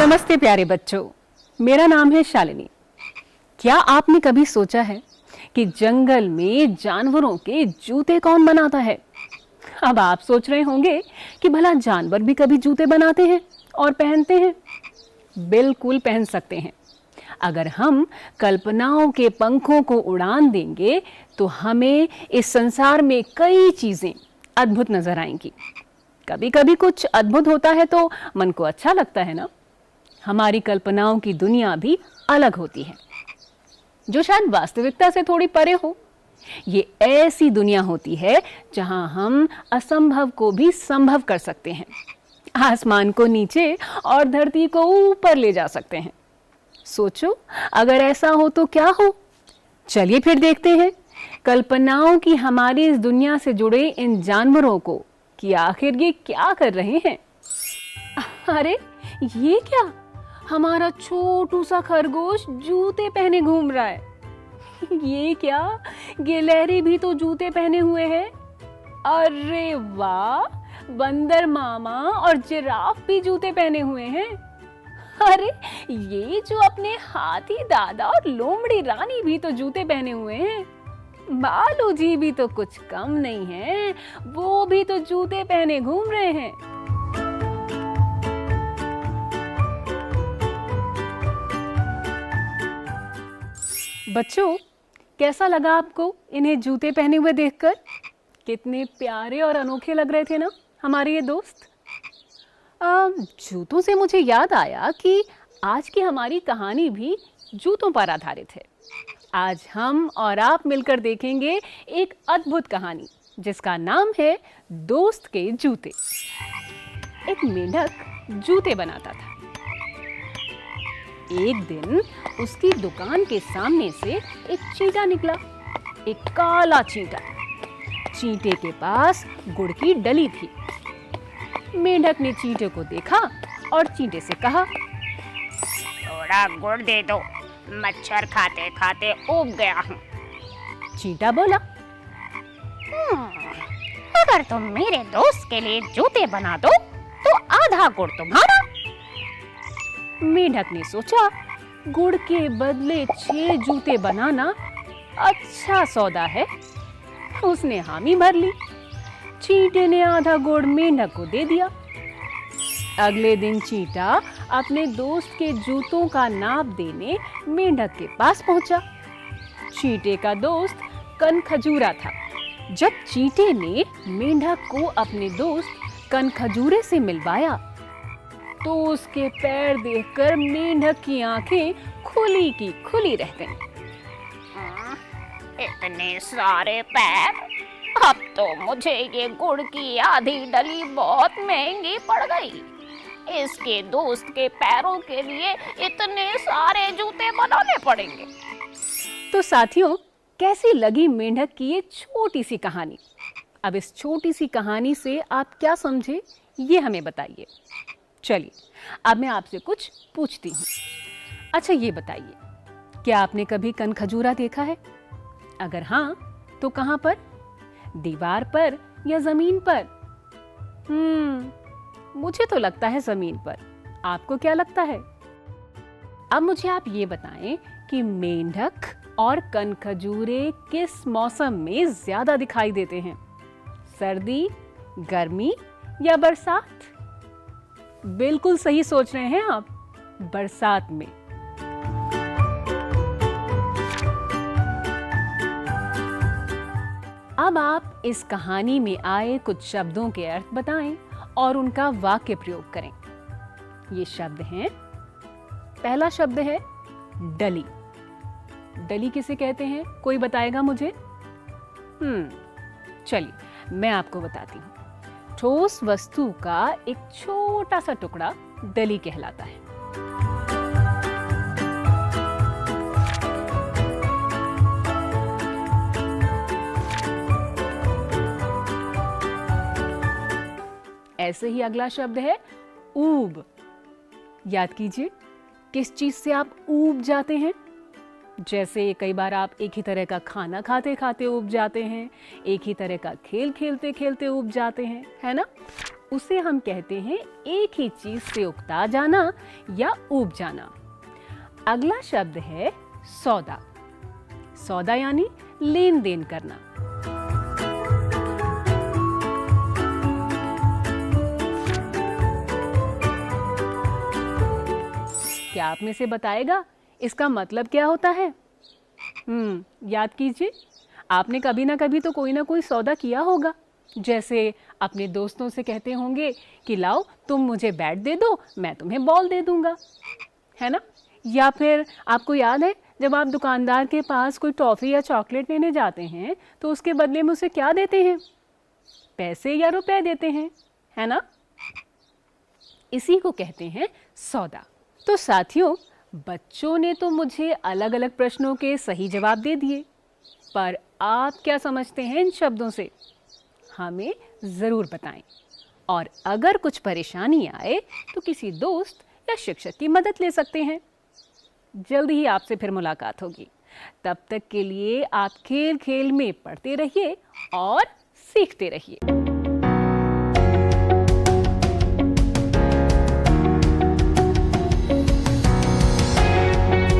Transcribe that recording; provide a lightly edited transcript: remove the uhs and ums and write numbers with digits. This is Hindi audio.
नमस्ते प्यारे बच्चों, मेरा नाम है शालिनी। क्या आपने कभी सोचा है कि जंगल में जानवरों के जूते कौन बनाता है? अब आप सोच रहे होंगे कि भला जानवर भी कभी जूते बनाते हैं और पहनते हैं। बिल्कुल पहन सकते हैं। अगर हम कल्पनाओं के पंखों को उड़ान देंगे तो हमें इस संसार में कई चीजें अद्भुत नजर आएंगी। कभी कभी कुछ अद्भुत होता है तो मन को अच्छा लगता है ना। हमारी कल्पनाओं की दुनिया भी अलग होती है, जो शायद वास्तविकता से थोड़ी परे हो। ये ऐसी दुनिया होती है जहां हम असंभव को भी संभव कर सकते हैं, आसमान को नीचे और धरती को ऊपर ले जा सकते हैं। सोचो, अगर ऐसा हो तो क्या हो? चलिए फिर देखते हैं कल्पनाओं की हमारी इस दुनिया से जुड़े इन जानवरों को कि आखिर ये क्या कर रहे हैं। अरे ये क्या, हमारा छोटू सा खरगोश जूते पहने घूम रहा है। ये क्या, गिलहरी भी तो जूते पहने हुए है। अरे वाह, बंदर मामा और जिराफ भी जूते पहने हुए हैं। अरे ये जो अपने हाथी दादा और लोमड़ी रानी भी तो जूते पहने हुए हैं। बालू जी भी तो कुछ कम नहीं है, वो भी तो जूते पहने घूम रहे हैं। बच्चों, कैसा लगा आपको इन्हें जूते पहने हुए देखकर? कितने प्यारे और अनोखे लग रहे थे ना हमारे ये दोस्त। जूतों से मुझे याद आया कि आज की हमारी कहानी भी जूतों पर आधारित है। आज हम और आप मिलकर देखेंगे एक अद्भुत कहानी जिसका नाम है दोस्त के जूते। एक मेंढक जूते बनाता था। एक दिन उसकी दुकान के सामने से एक चींटा निकला, एक काला चींटा। चींटे के पास गुड़ की डली थी। मेंढक ने चींटे को देखा और चींटे से कहा, थोड़ा गुड़ दे दो, मच्छर खाते खाते ऊब गया हूँ। चींटा बोला, अगर तुम मेरे दोस्त के लिए जूते बना दो तो आधा गुड़ तुम्हारा। मेंढक ने सोचा, गुड़ के बदले 6 जूते बनाना अच्छा सौदा है। उसने हामी भर ली। चींटे ने आधा गुड़ मेंढक को दे दिया। अगले दिन चींटा अपने दोस्त के जूतों का नाप देने मेंढक के पास पहुंचा। चींटे का दोस्त कनखजूरा था। जब चींटे ने मेंढक को अपने दोस्त कनखजूरे से मिलवाया तो उसके पैर देखकर मेंढक की आंखें खुली की खुली रह गईं। इतने सारे पैर, अब तो मुझे ये गुड़ की आधी डली बहुत महंगी पड़ गई। इसके दोस्त के पैरों के लिए इतने सारे जूते बनाने पड़ेंगे। तो साथियों, कैसी लगी मेंढक की ये छोटी सी कहानी? अब इस छोटी सी कहानी से आप क्या समझे, ये हमें बताइए। चलिए, अब मैं आपसे कुछ पूछती हूँ। अच्छा ये बताइए, क्या आपने कभी कनखजूरा देखा है? अगर हाँ, तो कहाँ पर? दीवार पर या जमीन पर? मुझे तो लगता है जमीन पर। आपको क्या लगता है? अब मुझे आप ये बताएं कि मेंढक और कनखजूरे किस मौसम में ज्यादा दिखाई देते हैं? सर्दी, गर्मी या बरसात? बिल्कुल सही सोच रहे हैं आप, बरसात में। अब आप इस कहानी में आए कुछ शब्दों के अर्थ बताएं और उनका वाक्य प्रयोग करें। ये शब्द हैं, पहला शब्द है डली। डली किसे कहते हैं, कोई बताएगा मुझे? चलिए मैं आपको बताती हूँ। ठोस वस्तु का एक छोटा सा टुकड़ा डली कहलाता है। ऐसे ही अगला शब्द है ऊब। याद कीजिए, किस चीज से आप ऊब जाते हैं? जैसे कई बार आप एक ही तरह का खाना खाते खाते ऊब जाते हैं, एक ही तरह का खेल खेलते खेलते ऊब जाते हैं, है ना? उसे हम कहते हैं एक ही चीज से उकता जाना या ऊब जाना। अगला शब्द है सौदा। सौदा यानी लेन देन करना। क्या आप में से बताएगा इसका मतलब क्या होता है? याद कीजिए, आपने कभी ना कभी तो कोई ना कोई सौदा किया होगा। जैसे अपने दोस्तों से कहते होंगे कि लाओ तुम मुझे बैट दे दो, मैं तुम्हें बॉल दे दूंगा, है ना? या फिर आपको याद है जब आप दुकानदार के पास कोई टॉफ़ी या चॉकलेट लेने जाते हैं तो उसके बदले में उसे क्या देते हैं? पैसे या रुपए देते हैं, है ना? इसी को कहते हैं सौदा। तो साथियों, बच्चों ने तो मुझे अलग अलग प्रश्नों के सही जवाब दे दिए, पर आप क्या समझते हैं इन शब्दों से? हमें ज़रूर बताएं। और अगर कुछ परेशानी आए तो किसी दोस्त या शिक्षक की मदद ले सकते हैं। जल्दी ही आपसे फिर मुलाकात होगी। तब तक के लिए आप खेल खेल में पढ़ते रहिए और सीखते रहिए।